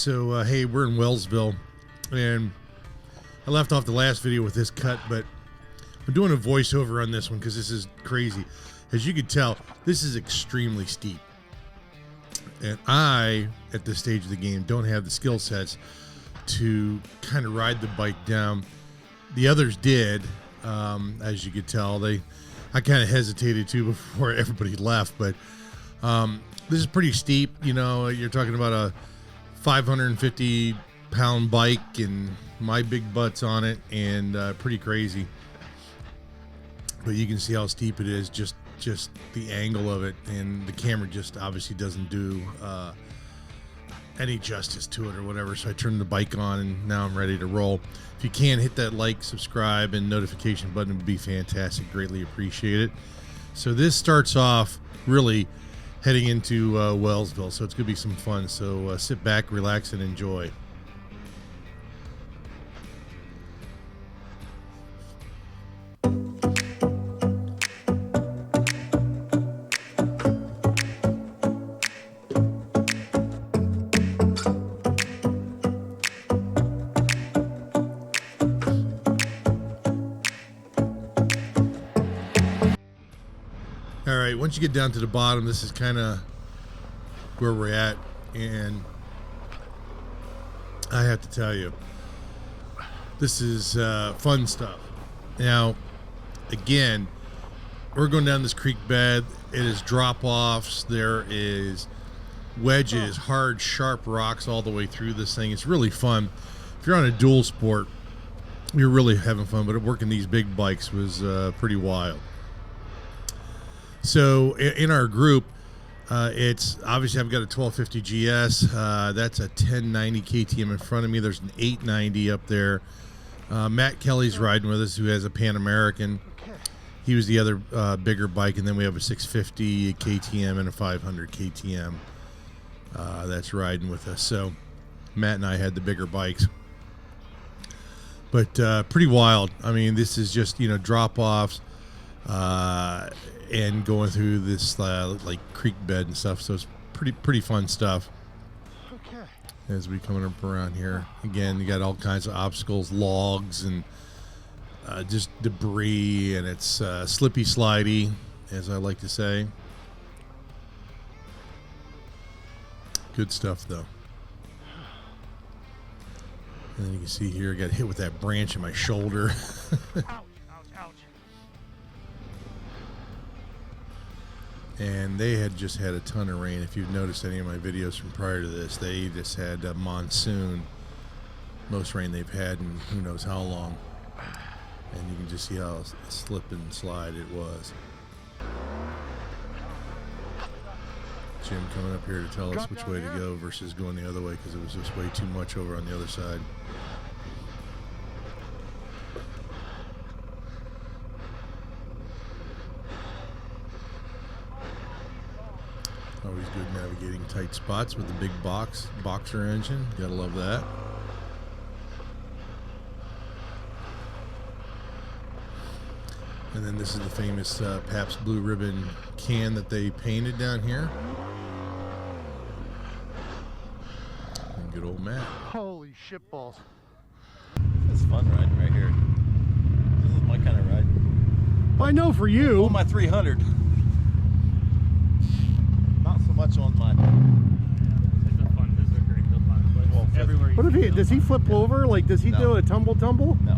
So, hey, we're in Wellsville, and I left off the last video with this cut, but I'm doing a voiceover on this one because this is crazy. As you can tell, this is extremely steep. And I, at this stage of the game, don't have the skill sets to kind of ride the bike down. The others did, as you could tell. I kind of hesitated to before everybody left, but this is pretty steep. You know, you're talking about a 550-pound bike and my big butt's on it, and pretty crazy. But you can see how steep it is, just the angle of it, and the camera just obviously doesn't do any justice to it or whatever. So I turned the bike on, and now I'm ready to roll. If you can, hit that like, subscribe, and notification button would be fantastic. Greatly appreciate it. So this starts off really heading into Wellsville, so it's gonna be some fun. So sit back, relax, and enjoy. All right, once you get down to the bottom, this is kind of where we're at, and I have to tell you, this is fun stuff. Now, again, we're going down this creek bed. It is drop-offs. There is wedges, hard, sharp rocks all the way through this thing. It's really fun. If you're on a dual sport, you're really having fun, but working these big bikes was pretty wild. So in our group, it's obviously I've got a 1250 GS. That's a 1090 KTM in front of me. There's an 890 up there. Matt Kelly's riding with us, who has a Pan American. He was the other bigger bike, and then we have a 650 KTM and a 500 KTM that's riding with us. So Matt and I had the bigger bikes, but pretty wild. I mean, this is just, you know, drop offs. And going through this like creek bed and stuff, so it's pretty fun stuff. Okay. As we coming up around here, again, you got all kinds of obstacles, logs, and just debris, and it's slippy slidey, as I like to say. Good stuff, though. And then you can see here, I got hit with that branch in my shoulder. And they had just had a ton of rain. If you've noticed any of my videos from prior to this, they just had a monsoon. Most rain they've had in who knows how long. And you can just see how slip and slide it was. Jim coming up here to tell us which way to go versus going the other way, because it was just way too much over on the other side. Always good navigating tight spots with the big boxer engine. Gotta love that. And then this is the famous Pabst Blue Ribbon can that they painted down here. And good old Matt. Holy shitballs. It's fun riding right here. This is my kind of ride. Well, I know for you. On my 300. Not so much on my. This is fun. This is a great hill climb. But everywhere. What if he does he flip over? Like, does he do a tumble? No.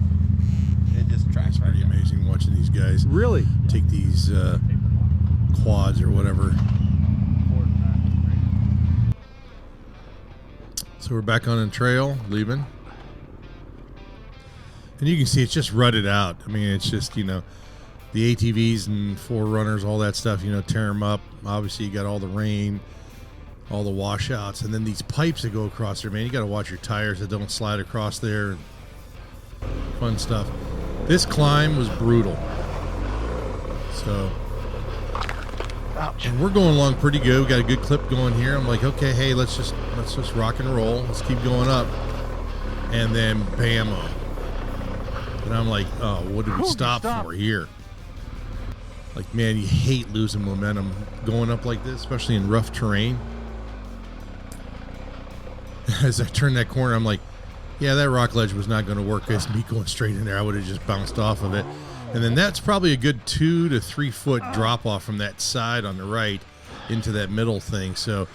It just tracks. It's pretty amazing watching these guys. Really? Take these quads or whatever. So we're back on a trail, leaving. And you can see it's just rutted out. I mean, it's just, you know, the ATVs and 4Runners, all that stuff, you know, tear them up. Obviously, you got all the rain, all the washouts, and then these pipes that go across there, man. You got to watch your tires that don't slide across there. Fun stuff. This climb was brutal. So, and we're going along pretty good. We got a good clip going here. I'm like, okay, hey, let's just rock and roll. Let's keep going up. And then bam-o. And I'm like, oh, what did we stop for here? Like, man, you hate losing momentum going up like this, especially in rough terrain. as I turned that corner, I'm like, yeah, that rock ledge was not going to work. It's me going straight in there. I would have just bounced off of it. And then that's probably a good 2 to 3 foot drop off from that side on the right into that middle thing. So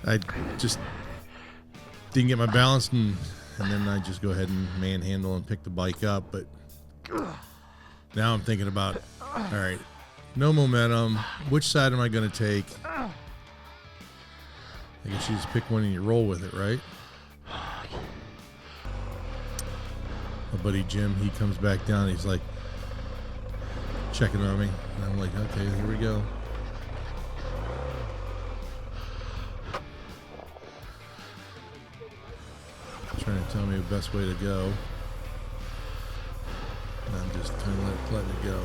I just didn't get my balance, and then I just go ahead and manhandle and pick the bike up. But now I'm thinking about, all right, no momentum. Which side am I going to take? I guess you just pick one and you roll with it, right? My buddy Jim, he comes back down. He's like checking on me. And I'm like, okay, here we go. Trying to tell me the best way to go. And I'm just kind of letting it go.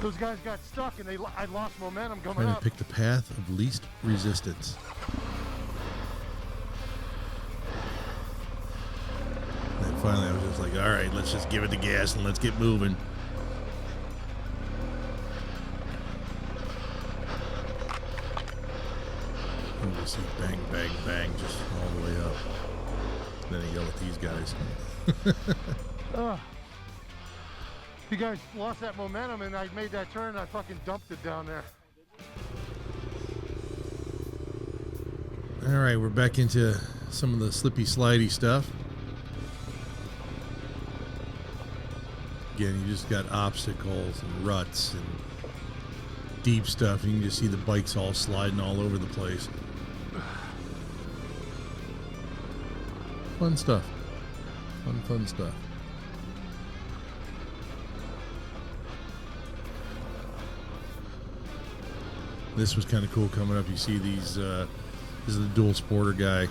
Those guys got stuck and I lost momentum coming Trying to up. pick the path of least resistance. And then finally I was just like, all right, let's just give it the gas and let's get moving. And you see bang, bang, bang, just all the way up. Then I yell at these guys. You guys lost that momentum and I made that turn and I fucking dumped it down there. All right, we're back into some of the slippy, slidey stuff. Again, you just got obstacles and ruts and deep stuff. You can just see the bikes all sliding all over the place. Fun stuff. Fun stuff. This was kind of cool coming up. You see these, this is the dual sporter guy.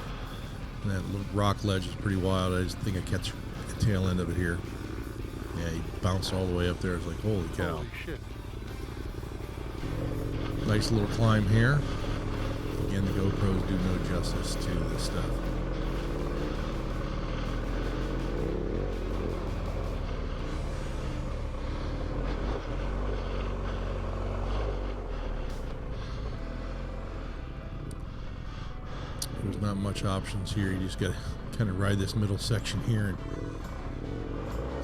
And that little rock ledge is pretty wild. I just think I catch the tail end of it here. Yeah, he bounced all the way up there. It's like, holy cow. Holy shit. Nice little climb here. Again, the GoPros do no justice to this stuff. There's not much options here. You just got to kind of ride this middle section here. And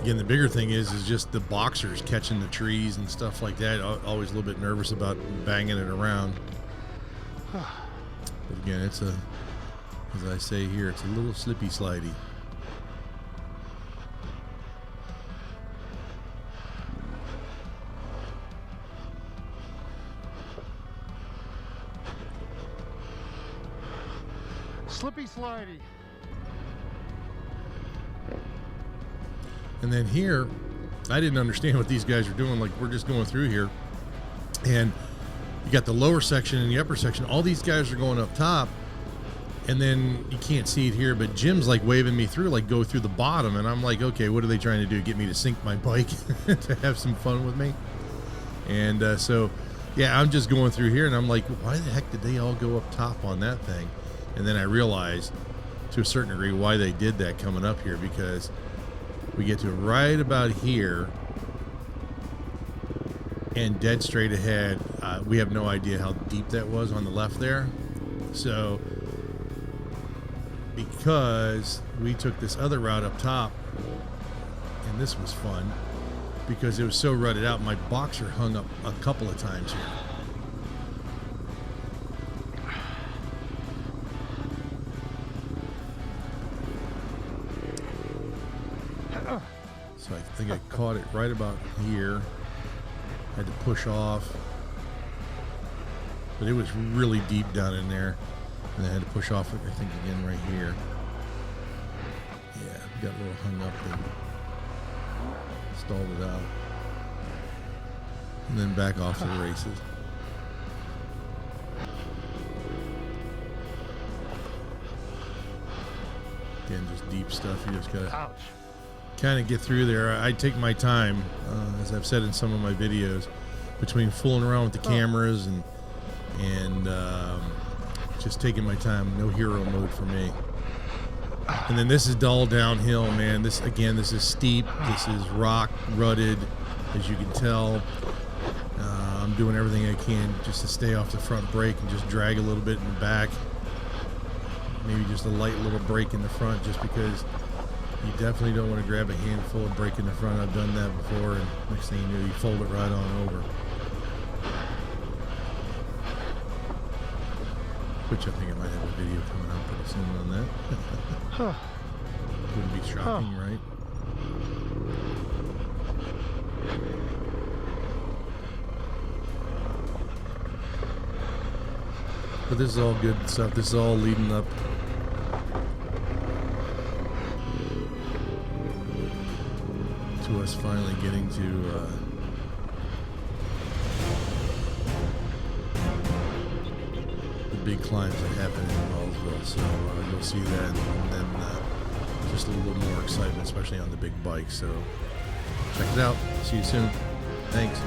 again, the bigger thing is just the boxers catching the trees and stuff like that. Always a little bit nervous about banging it around. But again, it's a, as I say here, it's a little slippy slidey. Slippy slidey. And then here, I didn't understand what these guys are doing. Like, we're just going through here, and you got the lower section and the upper section. All these guys are going up top, and then you can't see it here, but Jim's like waving me through, like go through the bottom, and I'm like, okay, what are they trying to do? Get me to sink my bike to have some fun with me? And so, yeah, I'm just going through here, and I'm like, why the heck did they all go up top on that thing? And then I realized, to a certain degree, why they did that coming up here, because we get to right about here, and dead straight ahead, we have no idea how deep that was on the left there. So, because we took this other route up top, and this was fun, because it was so rutted out, my boxer hung up a couple of times here. So I think I caught it right about here. Had to push off. But it was really deep down in there. And I had to push off, I think, again right here. Yeah, got a little hung up and stalled it out. And then back off to the races. Again, just deep stuff. You just gotta kind of get through there. I take my time, as I've said in some of my videos, between fooling around with the cameras and just taking my time. No hero mode for me. And then this is dull downhill, man. This is steep. This is rock rutted, as you can tell. I'm doing everything I can just to stay off the front brake and just drag a little bit in the back. Maybe just a light little brake in the front, just because you definitely don't want to grab a handful of brake in the front. I've done that before, and next thing you know, you fold it right on over. Which I think I might have a video coming out pretty soon on that. Huh. Wouldn't be shocking, right? But this is all good stuff. This is all leading up to us finally getting to the big climbs that happen in Wellsville. So you'll see that, and then just a little more excitement, especially on the big bike. So check it out. See you soon. Thanks.